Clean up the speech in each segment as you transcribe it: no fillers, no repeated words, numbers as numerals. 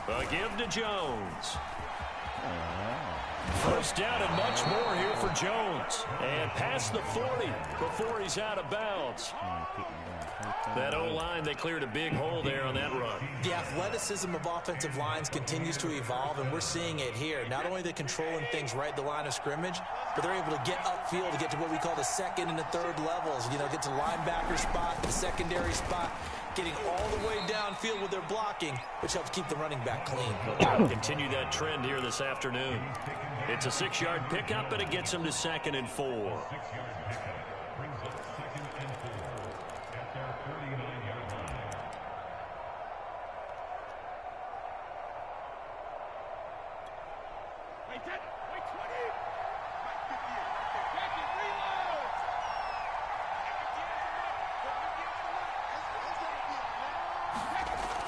A give to Jones. First down and much more here for Jones. And past the 40 before he's out of bounds. That O-line, they cleared a big hole there on that run. The athleticism of offensive lines continues to evolve, and we're seeing it here. Not only are they controlling things right at the line of scrimmage, but they're able to get upfield to get to what we call the second and the third levels. You know, get to the linebacker spot, the secondary spot, getting all the way downfield with their blocking, which helps keep the running back clean. Continue that trend here this afternoon. It's a 6-yard pickup, and it gets them to 2nd and 4.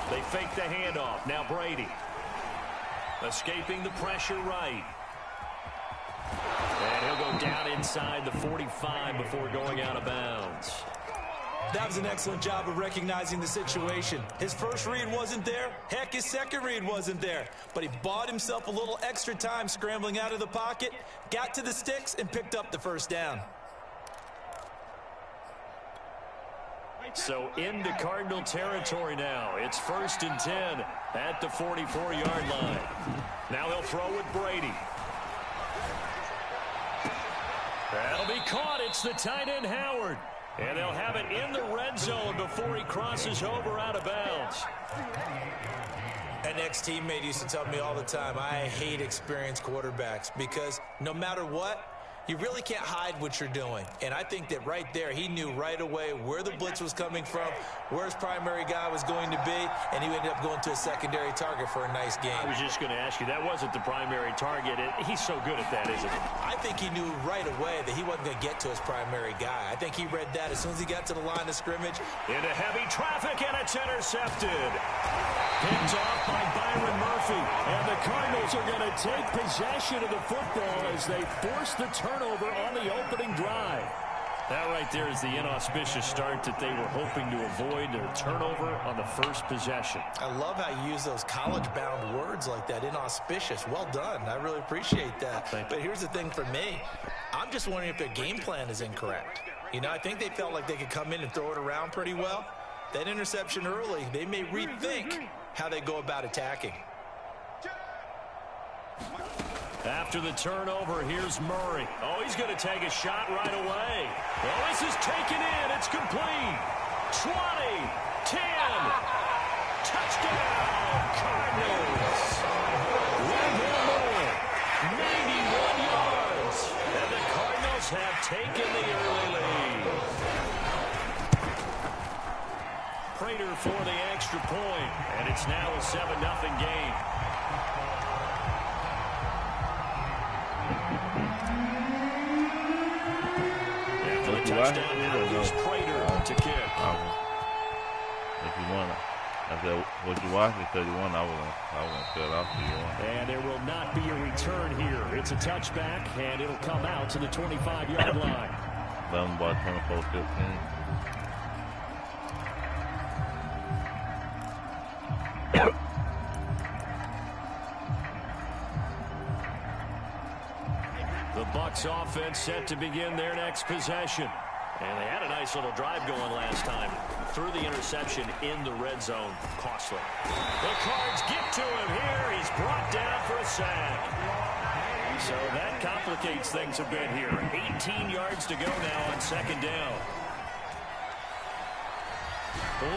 They fake the handoff. Now Brady. Escaping the pressure right. And he'll go down inside the 45 before going out of bounds. That was an excellent job of recognizing the situation. His first read wasn't there. Heck, his second read wasn't there. But he bought himself a little extra time scrambling out of the pocket, got to the sticks, and picked up the first down. So into Cardinal territory now. It's 1st and 10 at the 44-yard line. Now they'll throw with Brady. That'll be caught. It's the tight end, Howard. And they'll have it in the red zone before he crosses over out of bounds. An ex-teammate used to tell me all the time, I hate experienced quarterbacks because no matter what, you really can't hide what you're doing. And I think that right there, he knew right away where the blitz was coming from, where his primary guy was going to be, and he ended up going to a secondary target for a nice game. I was just going to ask you, that wasn't the primary target. He's so good at that, isn't he? I think he knew right away that he wasn't going to get to his primary guy. I think he read that as soon as he got to the line of scrimmage. Into heavy traffic, and it's intercepted. Picked off by Byron Murphy. And the Cardinals are going to take possession of the football as they force the turnover on the opening drive. That right there is the inauspicious start that they were hoping to avoid, their turnover on the first possession. I love how you use those college-bound words like that, inauspicious. Well done. I really appreciate that. But here's the thing for me. I'm just wondering if their game plan is incorrect. You know, I think they felt like they could come in and throw it around pretty well. That interception early, they may rethink how they go about attacking. After the turnover, here's Murray. Oh, he's going to take a shot right away. Well, this is taken in. It's complete. 20, 10, touchdown, Cardinals. One more, 91 yards. And the Cardinals have taken the early lead. Prater for the extra point, and it's now a 7-0 game. After the touchdown, now here's Prater to kick. If you want to, I said, what you watching? Because you want, I wouldn't shut off to you. And there will not be a return here. It's a touchback, and it'll come out to the 25-yard line. 11 by 24-15. The Bucs offense set to begin their next possession. And they had a nice little drive going last time. Threw the interception in the red zone. Costly. The Cards get to him here. He's brought down for a sack. So that complicates things a bit here. 18 yards to go now on 2nd down.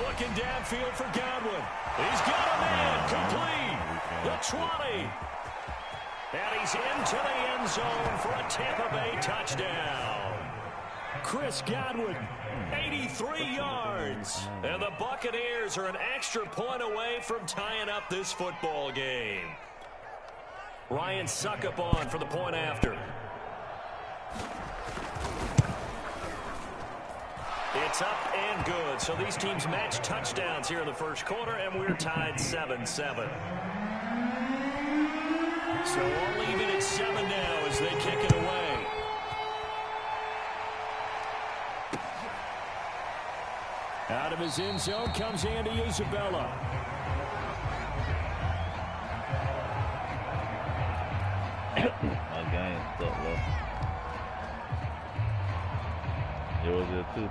Looking downfield for Godwin. He's got a man complete. The 20. And he's into the end zone for a Tampa Bay touchdown. Chris Godwin, 83 yards. And the Buccaneers are an extra point away from tying up this football game. Ryan Suckup on for the point after. It's up and good. So these teams match touchdowns here in the first quarter, and we're tied 7-7. So all even at 7 now as they kick it away. Out of his end zone comes Andy Isabella. My game stuck low. Yours is too.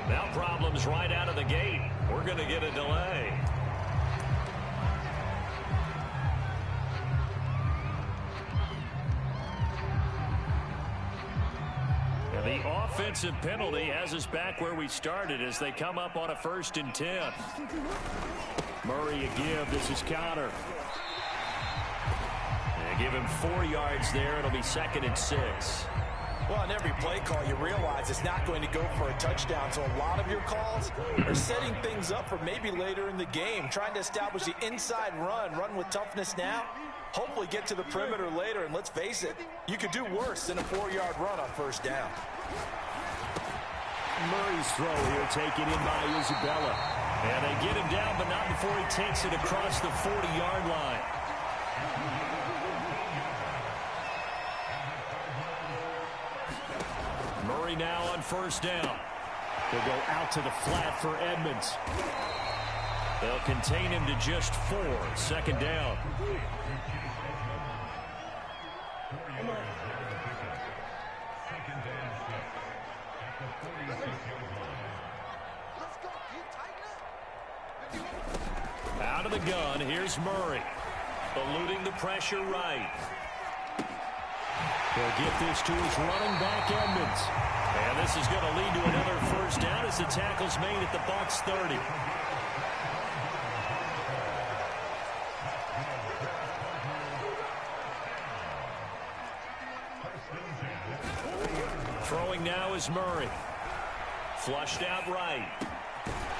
Now problems right out of the gate. We're going to get a delay. And the offensive penalty has us back where we started as they come up on a 1st and 10. Murray a give. This is counter. They give him 4 yards there. It'll be 2nd and 6. Well, on every play call, you realize it's not going to go for a touchdown. So a lot of your calls are setting things up for maybe later in the game, trying to establish the inside run with toughness now, hopefully get to the perimeter later. And let's face it, you could do worse than a 4-yard run on 1st down. Murray's throw here taken in by Isabella. And they get him down, but not before he takes it across the 40-yard line. Murray now on 1st down. He'll go out to the flat for Edmonds. They'll contain him to just 4. 2nd down. Out of the gun, here's Murray. Eluding the pressure right. He'll get this to his running back, Edmonds. And this is going to lead to another 1st down as the tackle's made at the Bucs 30. Throwing now is Murray. Flushed out right.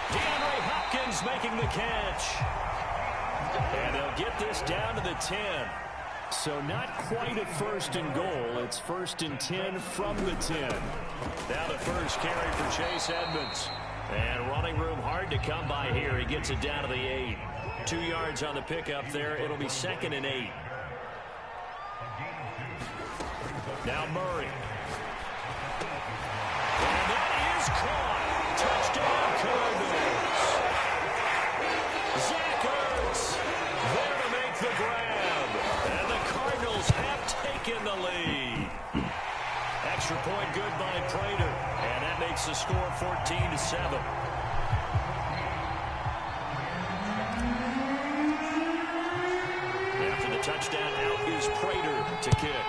DeAndre Hopkins making the catch. And they'll get this down to the 10. So not quite a 1st and goal. It's 1st and 10 from the 10. Now the first carry for Chase Edmonds. And running room hard to come by here. He gets it down to the 8. 2 yards on the pickup there. It'll be 2nd and 8. Now Murray. And that is caught. Touchdown Cardinals. Zach Ertz there to make the grab. And the Cardinals have taken the lead. Extra point good by Prater. And that makes the score 14-7. After the touchdown, out is Prater to kick.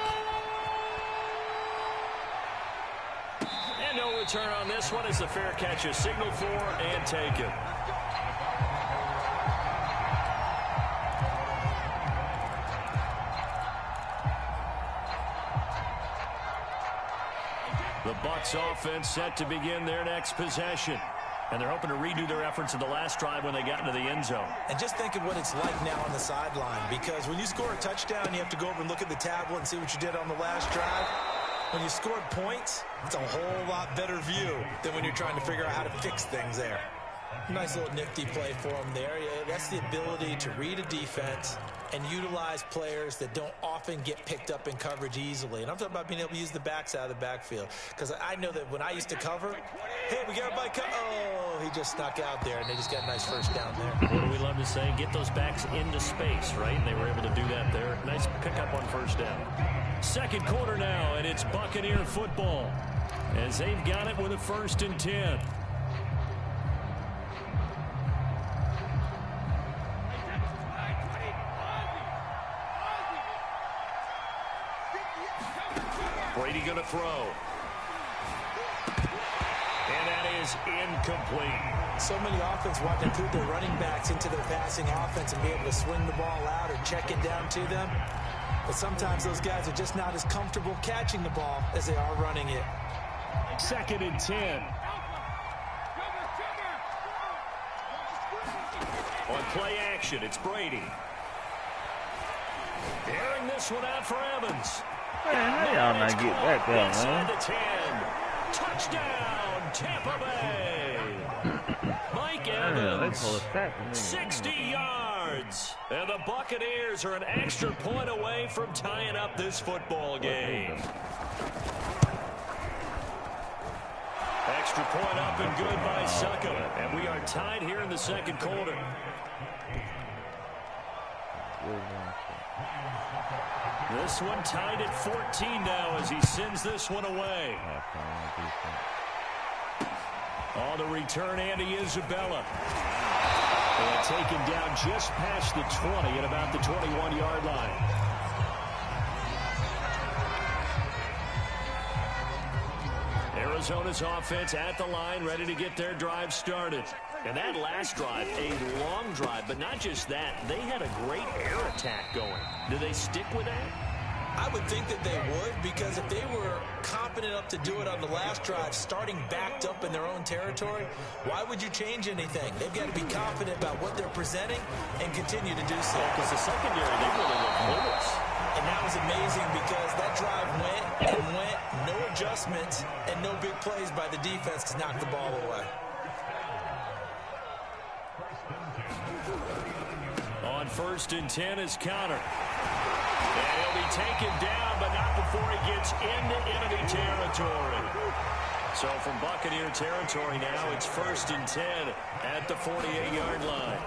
And no return on this one as the fair catch is signaled for and taken. The Bucs offense set to begin their next possession. And they're hoping to redo their efforts in the last drive when they got into the end zone. And just think of what it's like now on the sideline, because when you score a touchdown, you have to go over and look at the tablet and see what you did on the last drive. When you scored points, it's a whole lot better view than when you're trying to figure out how to fix things there. Nice little nifty play for him there. That's the ability to read a defense and utilize players that don't often get picked up in coverage easily. And I'm talking about being able to use the backs out of the backfield. Because I know that when I used to cover, hey, we got everybody oh, he just snuck out there, and they just got a nice 1st down there. What do we love to say? Get those backs into space, right? And they were able to do that there. Nice pickup on 1st down. 2nd quarter now, and it's Buccaneer football as they've got it with a 1st and 10. Brady going to throw. And that is incomplete. So many offenses want to include their running backs into their passing offense and be able to swing the ball out or check it down to them. But sometimes those guys are just not as comfortable catching the ball as they are running it. 2nd and 10. On play action, it's Brady. Airing this one out for Evans. Man, how y'all not get back there, Inside man? the 10. Touchdown, Tampa Bay. Mike Evans, 60 yards. And the Buccaneers are an extra point away from tying up this football game. Extra point up and good by Suckham. And we are tied here in the second quarter. This one tied at 14 now as he sends this one away. On the return, Andy Isabella. And taken down just past the 20 at about the 21-yard line. Arizona's offense at the line, ready to get their drive started. And that last drive, a long drive, but not just that. They had a great air attack going. Do they stick with that? I would think that they would, because if they were confident enough to do it on the last drive, starting backed up in their own territory, why would you change anything? They've got to be confident about what they're presenting and continue to do so. Because the secondary, they really look clueless. And that was amazing because that drive went and went, no adjustments, and no big plays by the defense to knock the ball away. On 1st and 10 is Connor. And he'll be taken down, but not before he gets into enemy territory. So from Buccaneer territory now, it's 1st and 10 at the 48-yard line.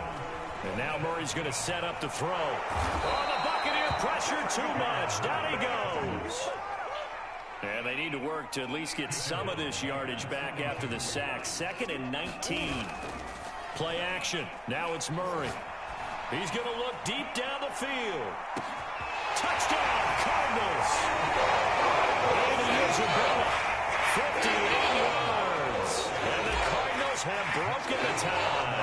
And now Murray's going to set up the throw. Oh, the Buccaneer pressure too much. Down he goes. And they need to work to at least get some of this yardage back after the sack. 2nd and 19. Play action. Now it's Murray. He's going to look deep down the field. Touchdown, Cardinals. Andy Isabella, 58 yards. And the Cardinals have broken the tie.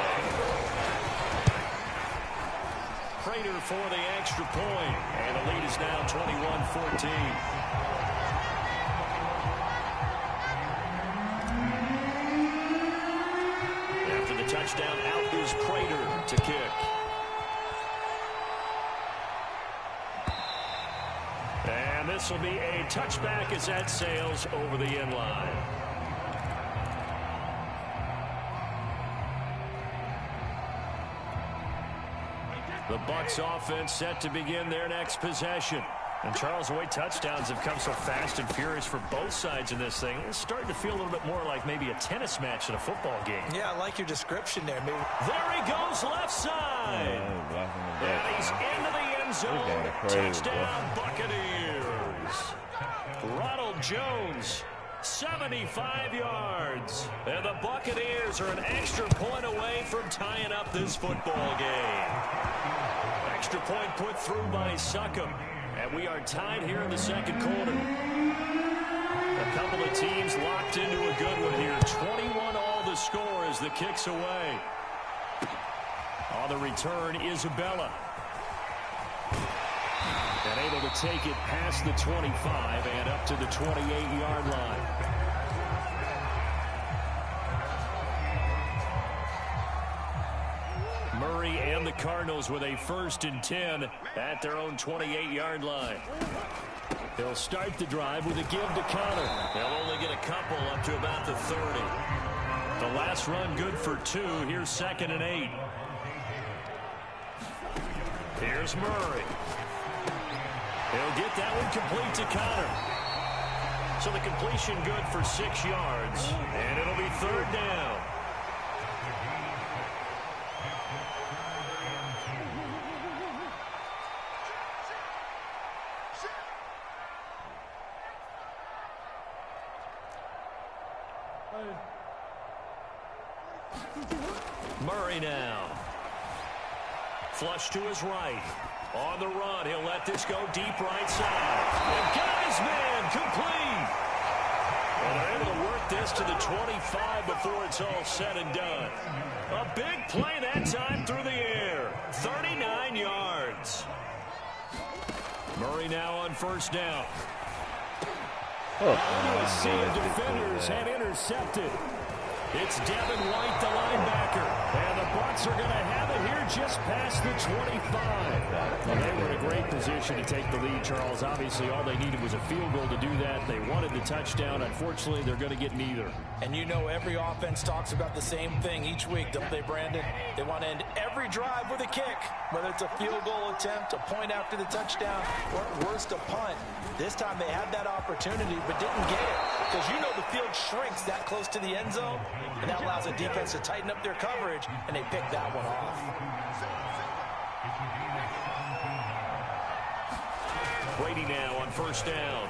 Prater for the extra point. And the lead is now 21-14. After the touchdown, out is Prater to kick. And this will be a touchback as that sails over the end line. The Bucs offense set to begin their next possession. And Charles, the way touchdowns have come so fast and furious for both sides in this thing, it's starting to feel a little bit more like maybe a tennis match than a football game. Yeah, I like your description there. Maybe. There he goes, left side. And he's into the end zone. Touchdown, Buccaneers. Ronald Jones, 75 yards. And the Buccaneers are an extra point away from tying up this football game. Extra point put through by Suckham. And we are tied here in the second quarter. A couple of teams locked into a good one here. 21 all the score as the kick's away. On the return, Isabella. And able to take it past the 25 and up to the 28-yard line. Murray and the Cardinals with a 1st and 10 at their own 28-yard line. They'll start the drive with a give to Connor. They'll only get a couple up to about the 30. The last run good for 2. Here's 2nd and 8. Here's Murray. He'll get that one complete to Connor. So the completion good for 6 yards. And it'll be 3rd down. Murray now. Flush to his right. On the run, he'll let this go deep right side. And got his man complete. And they're able to work this to the 25 before it's all said and done. A big play that time through the air. 39 yards. Murray now on 1st down. A sea of defenders had intercepted. It's Devin White, the linebacker. And the Bucs Pirates are going to have it here just past the 25. Well, they were in a great position to take the lead, Charles. Obviously, all they needed was a field goal to do that. They wanted the touchdown. Unfortunately, they're going to get neither. And you know every offense talks about the same thing each week, don't they, Brandon? They want to end every drive with a kick, whether it's a field goal attempt, a point after the touchdown, or at worst, a punt. This time they had that opportunity but didn't get it because you know the field shrinks that close to the end zone, and that allows the defense to tighten up their coverage, and they picked that one off. Brady now on first down.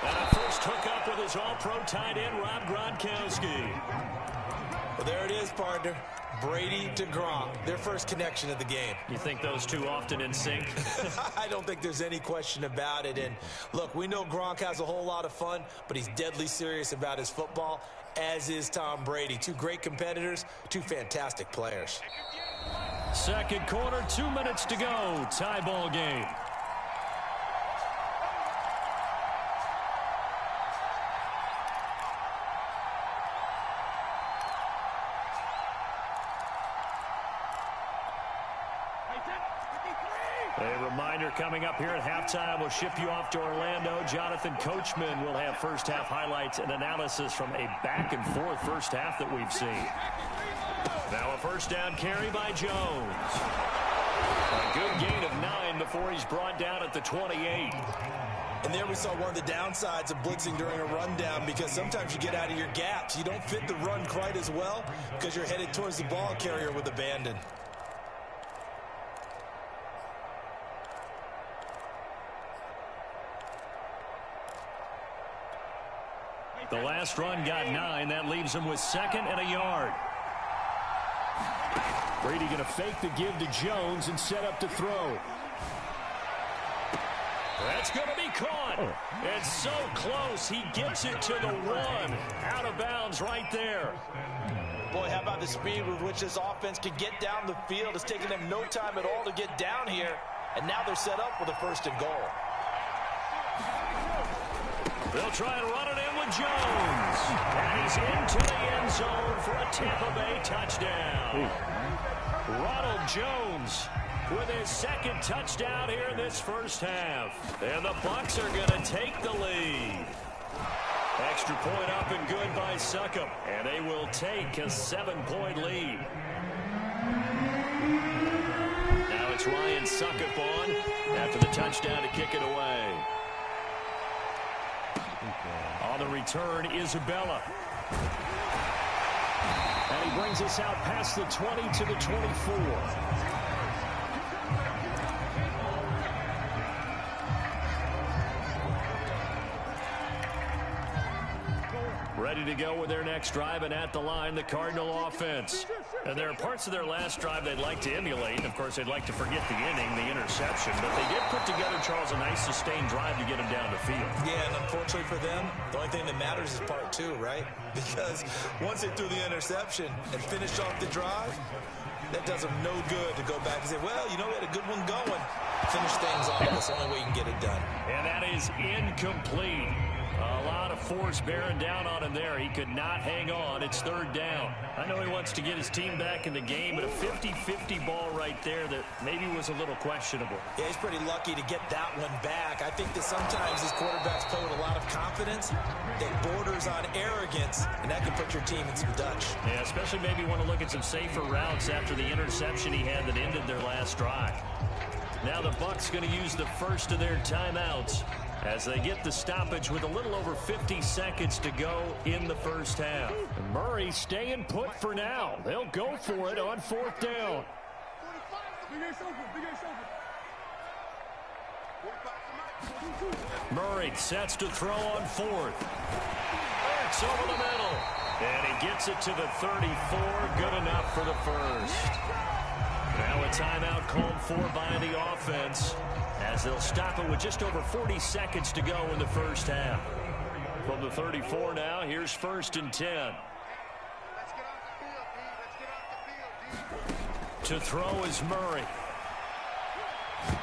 And a first hookup with his all-pro tight end, Rob Gronkowski. Well, there it is, partner. Brady to Gronk, their first connection of the game. You think those two often in sync? I don't think there's any question about it. And look, we know Gronk has a whole lot of fun, but he's deadly serious about his football, as is Tom Brady. Two great competitors, two fantastic players. Second quarter, 2 minutes to go. Tie ball game. A reminder coming up here at halftime. We'll ship you off to Orlando. Jonathan Coachman will have first half highlights and analysis from a back and forth first half that we've seen. Now a first down carry by Jones. A good gain of 9 before he's brought down at the 28. And there we saw one of the downsides of blitzing during a rundown, because sometimes you get out of your gaps. You don't fit the run quite as well because you're headed towards the ball carrier with abandon. The last run got 9. That leaves him with 2nd and a yard. Brady going to fake the give to Jones and set up to throw. That's going to be caught. It's so close. He gets it to the 1. Out of bounds right there. Boy, how about the speed with which this offense can get down the field? It's taken them no time at all to get down here. And now they're set up with a 1st and goal. They'll try and run it in with Jones. And he's into the end zone for a Tampa Bay touchdown. Ronald Jones with his 2nd touchdown here in this first half. And the Bucs are going to take the lead. Extra point up and good by Succop. And they will take a 7-point lead. Now it's Ryan Succop on after the touchdown to kick it away. On the return, Isabella. And he brings us out past the 20 to the 24. Ready to go with their next drive, and at the line, the Cardinal offense. And there are parts of their last drive they'd like to emulate. And of course, they'd like to forget the inning, the interception. But they did put together, Charles, a nice sustained drive to get them down the field. Yeah, and unfortunately for them, the only thing that matters is part 2, right? Because once they threw the interception and finished off the drive, that does them no good to go back and say, well, you know, we had a good one going. Finish things off. That's the only way you can get it done. And that is incomplete. A lot of force bearing down on him there. He could not hang on. It's 3rd down. I know he wants to get his team back in the game, but a 50-50 ball right there that maybe was a little questionable. Yeah, he's pretty lucky to get that one back. I think that sometimes these quarterbacks play with a lot of confidence that borders on arrogance, and that can put your team in some Dutch. Yeah, especially maybe want to look at some safer routes after the interception he had that ended their last drive. Now the Bucs going to use the first of their timeouts as they get the stoppage with a little over 50 seconds to go in the first half. And Murray staying put for now. They'll go for it on 4th down. Murray sets to throw on 4th. It's over the middle. And he gets it to the 34. Good enough for the first. Now a timeout called for by the offense as they'll stop it with just over 40 seconds to go in the first half. From the 34 now, here's 1st and 10. To throw is Murray.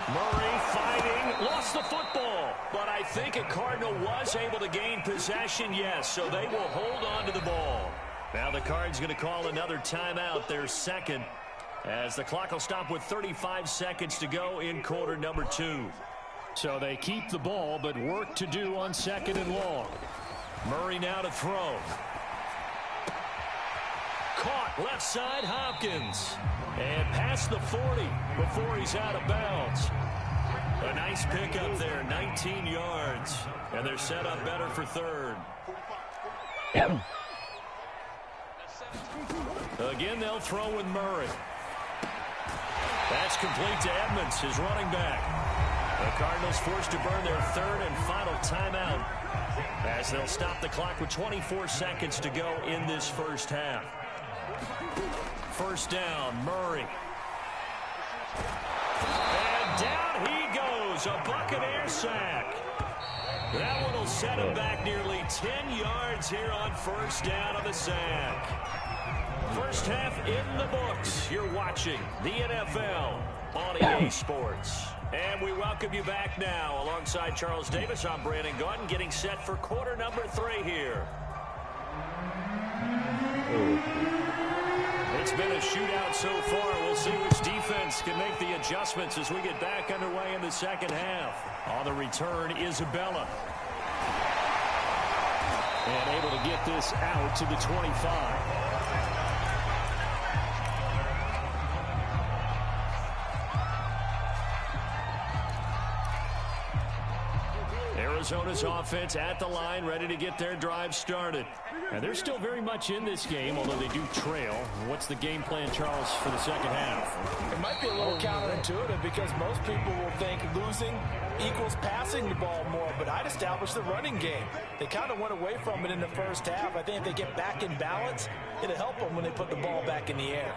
Murray fighting, lost the football. But I think a Cardinal was able to gain possession, yes, so they will hold on to the ball. Now the the Cards going to call another timeout, their second, as the clock will stop with 35 seconds to go in quarter number 2. So they keep the ball, but work to do on second and long. Murray now to throw. Caught left side, Hopkins. And past the 40 before he's out of bounds. A nice pickup there, 19 yards. And they're set up better for third. Again, they'll throw with Murray. That's complete to Edmonds, his running back. The Cardinals forced to burn their third and final timeout as they'll stop the clock with 24 seconds to go in this first half. First down, Murray. And down he goes, a Buccaneer sack. That one will set him back nearly 10 yards here on first down of the sack. First half in the books. You're watching the NFL on EA Sports. And we welcome you back now. Alongside Charles Davis, I'm Brandon Gunn, getting set for quarter number 3 here. It's been a shootout so far. We'll see which defense can make the adjustments as we get back underway in the second half. On the return, Isabella. And able to get this out to the 25. Arizona's offense at the line, ready to get their drive started. And they're still very much in this game, although they do trail. What's the game plan, Charles, for the second half? It might be a little counterintuitive because most people will think losing equals passing the ball more, but I'd establish the running game. They kind of went away from it in the first half. I think if they get back in balance, it'll help them when they put the ball back in the air.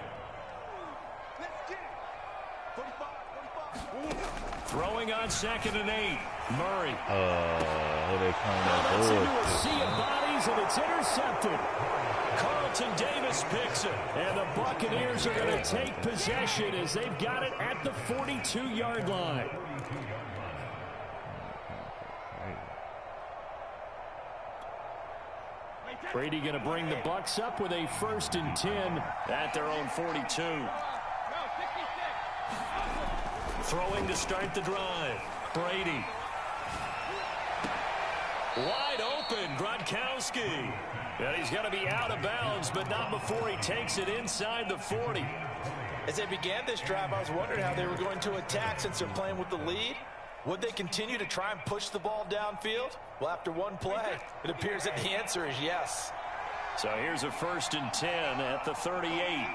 Throwing on 2nd and 8. Murray. They that's into a sea of bodies, and it's intercepted. Carlton Davis picks it, and the Buccaneers are going to take possession as they've got it at the 42-yard line. Brady going to bring the Bucs up with a 1st and 10 at their own 42. Throwing to start the drive. Brady. Wide open, Gronkowski. And he's going to be out of bounds, but not before he takes it inside the 40. As they began this drive, I was wondering how they were going to attack since they're playing with the lead. Would they continue to try and push the ball downfield? Well, after one play, it appears that the answer is yes. So here's a 1st and 10 at the 38.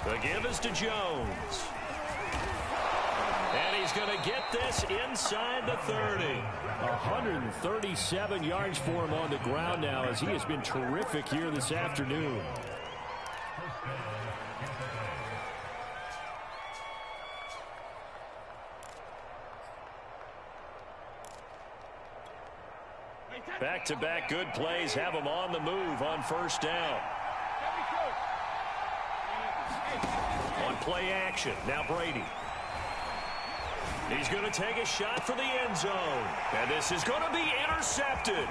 The give is to Jones. And he's going to get this inside the 30. 137 yards for him on the ground now as he has been terrific here this afternoon. Back-to-back good plays have him on the move on first down. On play action, now Brady. He's going to take a shot for the end zone. And this is going to be intercepted.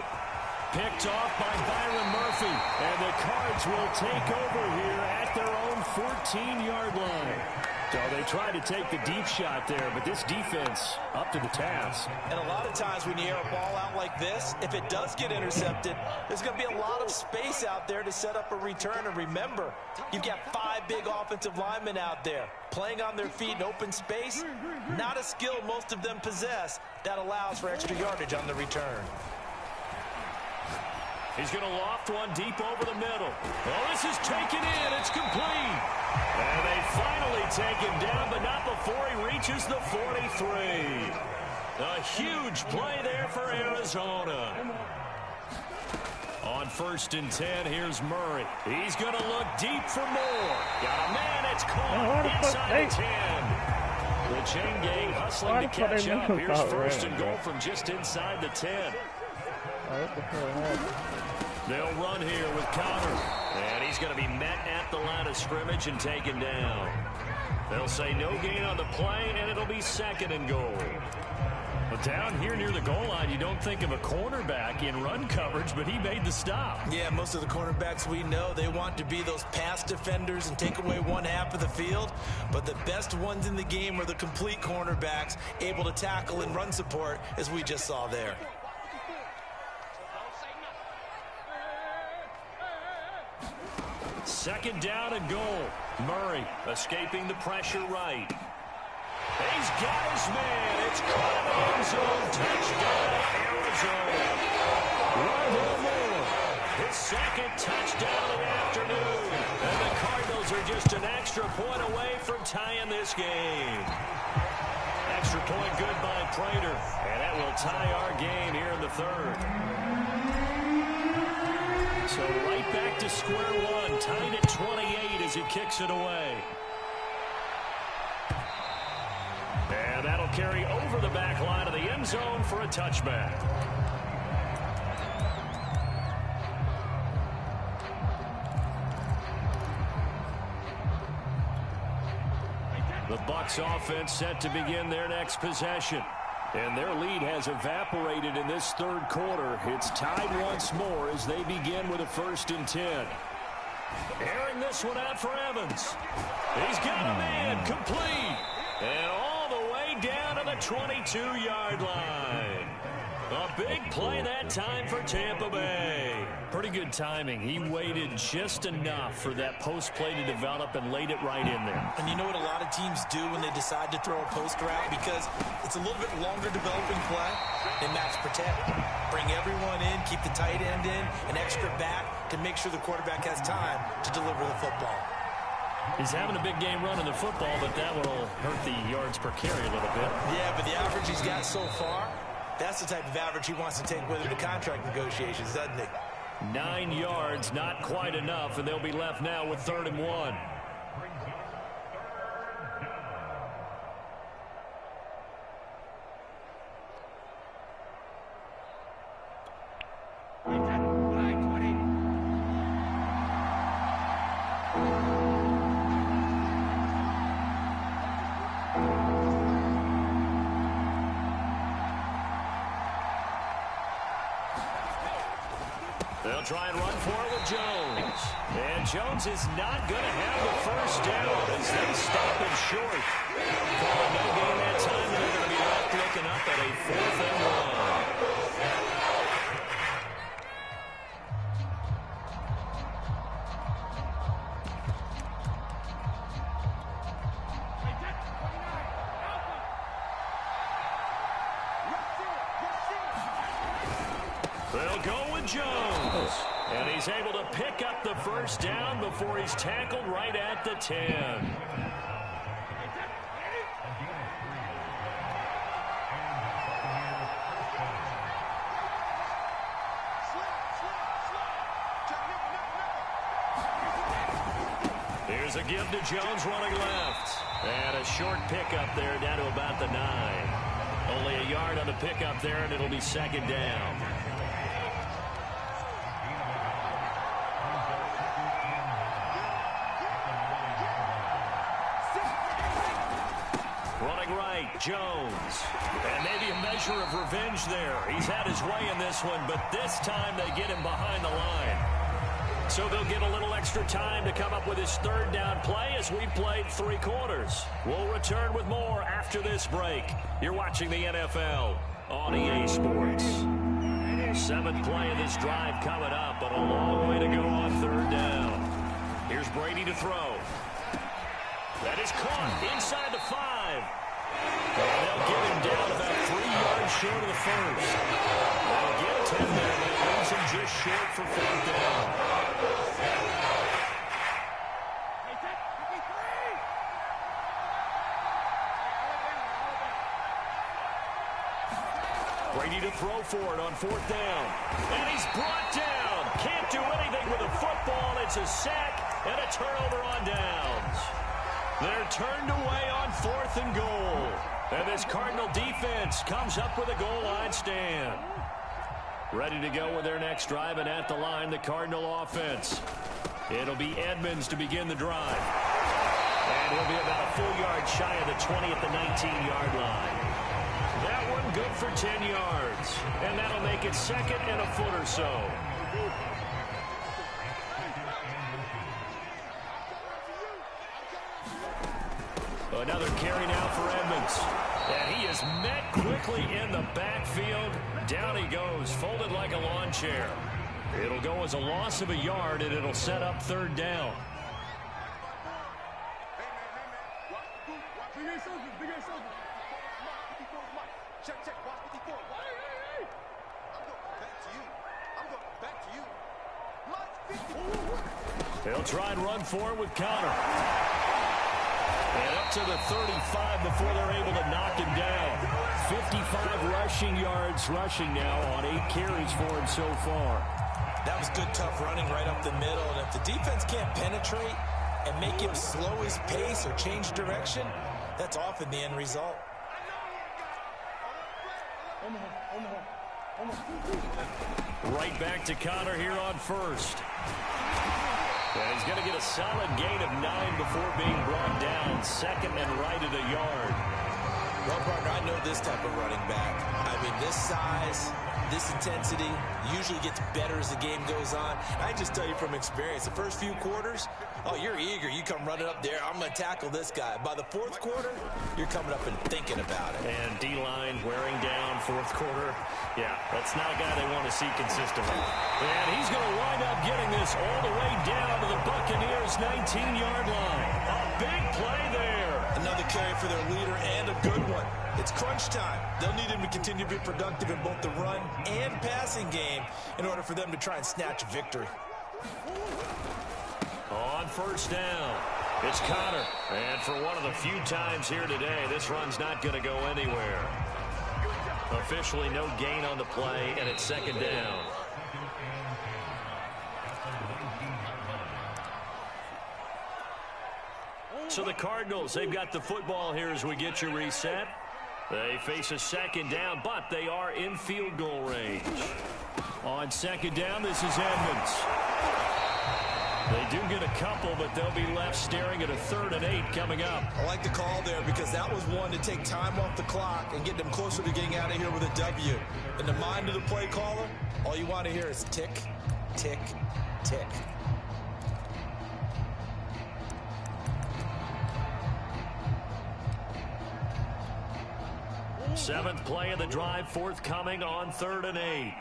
Picked off by Byron Murphy. And the Cards will take over here at their own 14-yard line. So they tried to take the deep shot there, but this defense up to the task. And a lot of times when you air a ball out like this, if it does get intercepted, there's going to be a lot of space out there to set up a return. And remember, you've got 5 big offensive linemen out there playing on their feet in open space. Not a skill most of them possess that allows for extra yardage on the return. He's going to loft one deep over the middle. Oh, this is taken in. It's complete. And they finally take him down, but not before he reaches the 43. A huge play there for Arizona. On 1st and 10, here's Murray. He's going to look deep for more. Got a man. It's caught inside the 10. The chain gang hustling to catch up. Here's 1st and goal from just inside the 10. They'll run here with Connor. And he's going to be met at the line of scrimmage and taken down. They'll say no gain on the play, and it'll be 2nd and goal. Well, down here near the goal line, you don't think of a cornerback in run coverage, but he made the stop. Yeah, most of the cornerbacks we know, they want to be those pass defenders and take away one half of the field. But the best ones in the game are the complete cornerbacks, able to tackle and run support, as we just saw there. Second down and goal. Murray escaping the pressure right. He's got his man. It's caught in the end zone. Touchdown, Arizona. Rondell Moore, his second touchdown of the afternoon. And the Cardinals are just an extra point away from tying this game. Extra point good by Prater. And that will tie our game here in the third. So right back to square one. Tied at 28 as he kicks it away. And that'll carry over the back line of the end zone for a touchback. The Bucs offense set to begin their next possession. And their lead has evaporated in this third quarter. It's tied once more as they begin with a 1st and 10. Airing this one out for Evans. He's got a man complete. And all the way down to the 22-yard line. A big play that time for Tampa Bay. Pretty good timing. He waited just enough for that post play to develop and laid it right in there. And you know what a lot of teams do when they decide to throw a post route? Because it's a little bit longer developing play. They max protect. Bring everyone in, keep the tight end in, an extra back to make sure the quarterback has time to deliver the football. He's having a big game running the football, but that will hurt the yards per carry a little bit. Yeah, but the average he's got so far, that's the type of average he wants to take with him to contract negotiations, doesn't he? 9 yards, not quite enough, and they'll be left now with 3rd and 1. They'll try and run for it with Jones. And Jones is not going to have the first down as they stop him short. Calling no gain that time, and they're going to be left looking up at a 4th and 1. They'll go with Jones. And he's able to pick up the first down before he's tackled right at the 10. Here's a give to Jones running left. And a short pickup there down to about the 9. Only a yard on the pickup there, and it'll be 2nd down. Jones. And maybe a measure of revenge there. He's had his way in this one, but this time they get him behind the line. So they'll get a little extra time to come up with his 3rd down play as we played 3 quarters. We'll return with more after this break. You're watching the NFL on EA Sports. 7th play of this drive coming up, but a long way to go on 3rd down. Here's Brady to throw. That is caught inside the 5. And they'll get him down about 3 yards short of the first. They'll get 10 there, but it leaves him just short for 4th down. Brady to throw for it on 4th down. And he's brought down. Can't do anything with a football. It's a sack and a turnover on downs. They're turned away on 4th and goal. And this Cardinal defense comes up with a goal line stand. Ready to go with their next drive, and at the line, the Cardinal offense. It'll be Edmonds to begin the drive. And he'll be about a full yard shy of the 20 at the 19-yard line. That one good for 10 yards. And that'll make it 2nd and a foot or so. Another carry now for Edmonds. And he is met quickly in the backfield. Down he goes, folded like a lawn chair. It'll go as a loss of a yard, and it'll set up 3rd down. They'll try and run for it with Connor. And up to the 35 before they're able to knock him down. 55 rushing yards rushing now on 8 carries for him so far. That was good, tough running right up the middle. And if the defense can't penetrate and make him slow his pace or change direction, that's often the end result. Right back to Connor here on 1st. And he's going to get a solid gain of 9 before being brought down. 2nd and right at a yard. Well, partner, I know this type of running back. I mean, this size, this intensity usually gets better as the game goes on. I just tell you from experience, the first few quarters, oh, you're eager. You come running up there. I'm going to tackle this guy. By the 4th quarter, you're coming up and thinking about it. And D-line wearing down 4th quarter. Yeah, that's not a guy they want to see consistently. And he's going to wind up getting this all the way down to the Buccaneers' 19-yard line. A big play there. Another carry for their leader and a good one. It's crunch time. They'll need him to continue to be productive in both the run and passing game in order for them to try and snatch a victory. On 1st down, it's Connor. And for one of the few times here today, this run's not going to go anywhere. Officially no gain on the play, and it's 2nd down. So the Cardinals, they've got the football here as we get you reset. They face a 2nd down, but they are in field goal range. On 2nd down, this is Edmonds. They do get a couple, but they'll be left staring at a 3rd and 8 coming up. I like the call there because that was one to take time off the clock and get them closer to getting out of here with a W. In the mind of the play caller, all you want to hear is tick, tick, tick. Seventh play of the drive forthcoming on 3rd and 8.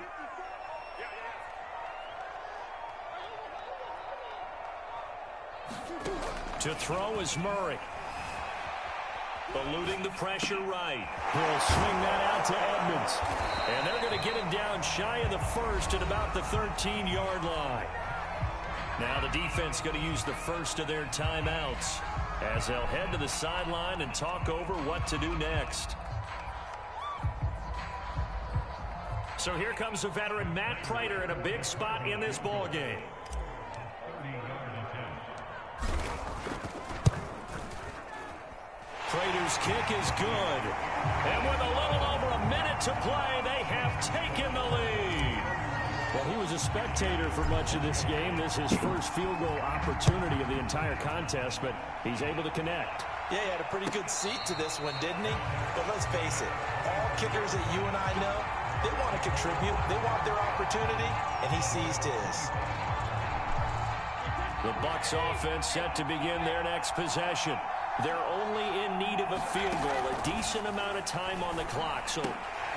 To throw is Murray. Eluding the pressure right. He'll swing that out to Edmonds. And they're going to get him down shy of the 1st at about the 13-yard line. Now the defense going to use the first of their timeouts as they'll head to the sideline and talk over what to do next. So here comes the veteran Matt Prater in a big spot in this ball game. Prater's kick is good. And with a little over a minute to play, they have taken the lead. Well, he was a spectator for much of this game. This is his first field goal opportunity of the entire contest, but he's able to connect. Yeah, he had a pretty good seat to this one, didn't he? But let's face it, all kickers that you and I know, they want to contribute. They want their opportunity, and he seized his. The Bucs offense set to begin their next possession. They're only in need of a field goal, a decent amount of time on the clock. So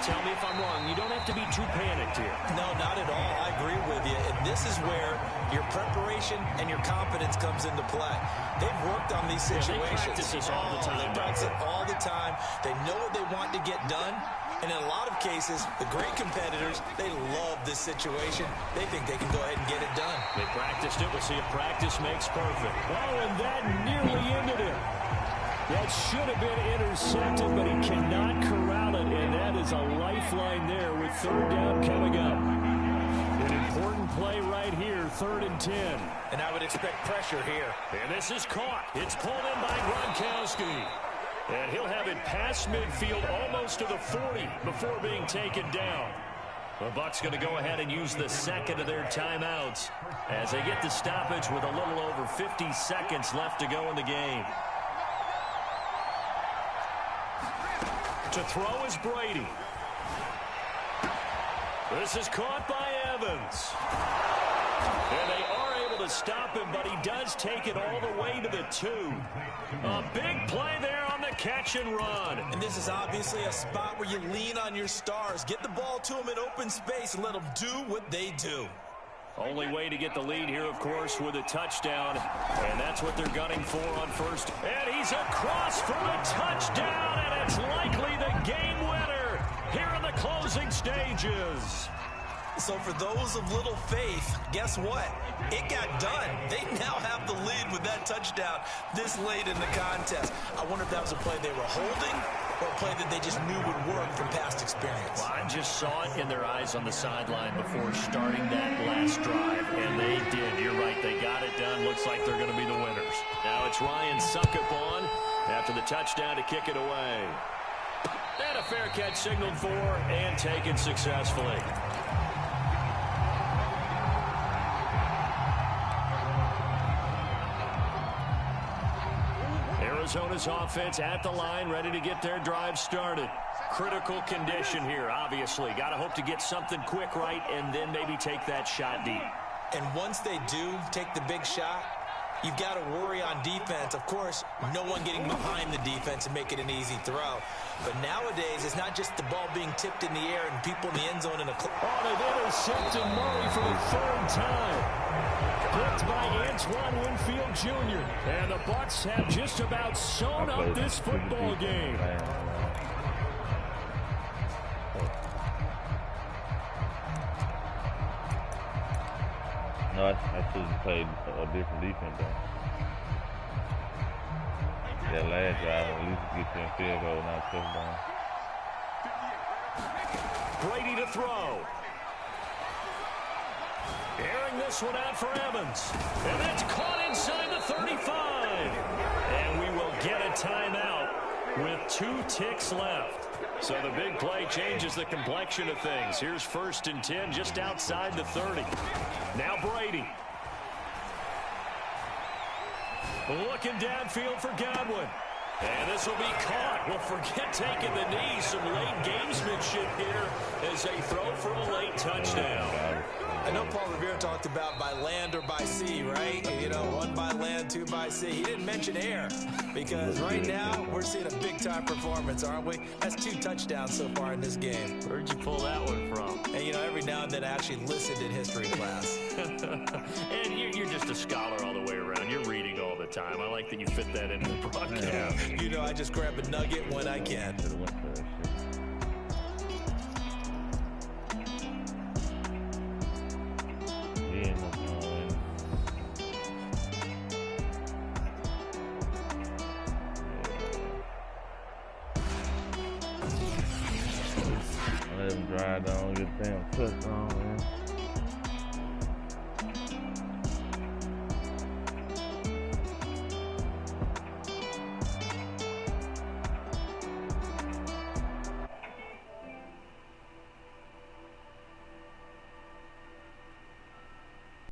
tell me if I'm wrong. You don't have to be too panicked here. No, not at all. I agree with you. And this is where your preparation and your confidence comes into play. They've worked on these situations. They practice this all the time. They practice it all the time. They know what they want to get done. And in a lot of cases, the great competitors, they love this situation. They think they can go ahead and get it done. They practiced it. We'll see if practice makes perfect. Oh, and that nearly ended it. That should have been intercepted, but he cannot corral it, and that is a lifeline there with 3rd down coming up. An important play right here, 3rd and 10. And I would expect pressure here. And this is caught. It's pulled in by Gronkowski. And he'll have it past midfield almost to the 40 before being taken down. The Bucs going to go ahead and use the 2nd of their timeouts as they get the stoppage with a little over 50 seconds left to go in the game. To throw is Brady. This is caught by Evans. And they are able to stop him, but he does take it all the way to the 2. A big play there on the catch and run. And this is obviously a spot where you lean on your stars. Get the ball to them in open space and let them do what they do. Only way to get the lead here, of course, with a touchdown. And that's what they're gunning for on first. And he's across for the touchdown, and it's likely the game winner here in the closing stages. So for those of little faith, guess what? It got done. They now have the lead with that touchdown this late in the contest. I wonder if that was a play they were holding or a play that they just knew would work from past experience. Well, I just saw it in their eyes on the sideline before starting that last drive, and they did. You're right. They got it done. Looks like they're going to be the winners. Now it's Ryan Suckup on after the touchdown to kick it away. And a fair catch signaled for and taken successfully. Arizona's offense at the line, ready to get their drive started. Critical condition here, obviously. Got to hope to get something quick right and then maybe take that shot deep. And once they do take the big shot, you've got to worry on defense. Of course, no one getting behind the defense and make it an easy throw. But nowadays, it's not just the ball being tipped in the air and people in the end zone in a... Oh, they've intercepted Murray for the 3rd time. Picked by Antoine Winfield Jr. And the Bucs have just about sewn up this football game. No, I should have played a different defense, though. That last drive, at least get you a field goal, not a touchdown. Brady to throw. Airing this one out for Evans. And it's caught inside the 35. And we will get a timeout with 2 ticks left. So the big play changes the complexion of things. Here's 1st and 10 just outside the 30. Now Brady. Looking downfield for Godwin. And this will be caught. Well, forget taking the knee. Some late gamesmanship here as they throw for a late touchdown. I know Paul Revere talked about by land or by sea, right? You know, 1 by land, 2 by sea. He didn't mention air because right now we're seeing a big-time performance, aren't we? That's 2 touchdowns so far in this game. Where'd you pull that one from? And, you know, every now and then I actually listened in history class. And you're just a scholar all the way around. You're reading all the time. I like that you fit that into the broadcast. Yeah. You know, I just grab a nugget when I can. Let him drive down, get damn touchdown, man.